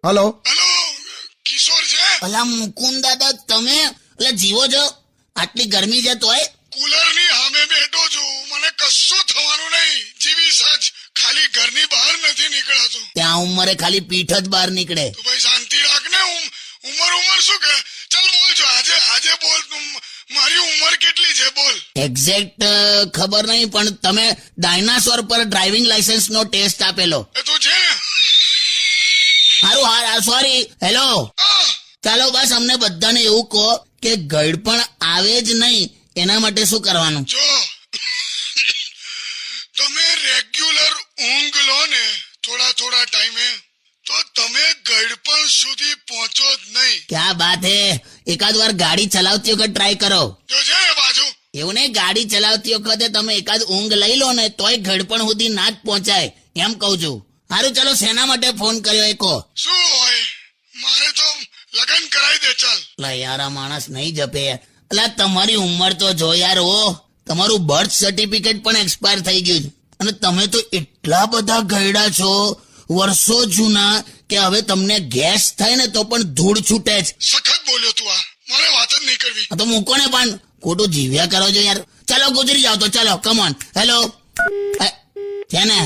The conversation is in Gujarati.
હલો હેલો કિશોર છે? અલા મુકુંદ દાદા, તમે એટલે જીવો છો? આટલી ગરમી છે તોય? કુલર ની સામે બેઠો છું, મને કશું થવાનું નહીં. જીવી સચ ખાલી ઘરની બહાર નથી નીકળાતું. ત્યાં ઉંમરે ખાલી પીઠ જ બહાર નીકળે. તું ભાઈ શાંતિ રાખ ને. ઉમર શું કે? ચલ બોલ છો, આજે બોલ. મારી ઉંમર કેટલી છે બોલ? એક્ઝેક્ટ ખબર નહીં, પણ તમે ડાયનાસોર પર ડ્રાઇવિંગ લાયસન્સ નો ટેસ્ટ આપેલો. એ તું છે ને? હારું, હા, સોરી. હેલો, હા, ચાલો બસ અમને બધાને એવું કહો કે ગળપણ આવે જ નહીં એના માટે શું કરવાનું? જો તમે રેગ્યુલર ઊંઘ લો ને થોડા ટાઈમે, તો તમે ગળપણ સુધી પહોંચો જ નહીં. ક્યાં બાત હે. એકાદ વાર ગાડી ચલાવતી વખત ટ્રાય કરો. જો છે ને બાજુ એવું નહીં, ગાડી ચલાવતી વખતે તમે એકાદ ઊંઘ લઈ લો ને તોય ઘડપણ સુધી ના જ પહોંચાય, એમ કહું છું. સારું, ચલો શેના માટે ફોન કર્યો એ કહો. શું હોય? મારે તો લગન કરાવી દે ચાલ. લા યાર, આ માણસ નહીં જપે. અલા તમારી ઉંમર તો જો યાર. તમારું બર્થ સર્ટિફિકેટ પણ એક્સપાયર થઈ ગયું છે અને તમે તો એટલા બધા ગયડા છો વર્ષો જૂના કે હવે તમને ગેસ થાય ને તો પણ ધૂળ છૂટે જ. સખત બોલ્યો તું. મારે વાત જ નહીં કરવી. તો મૂકો ને, પણ ખોટું જીવ્યા કરો છો યાર. ચાલો ગુજરી જાઓ તો, ચાલો કમ ઓન. હેલો છે ને?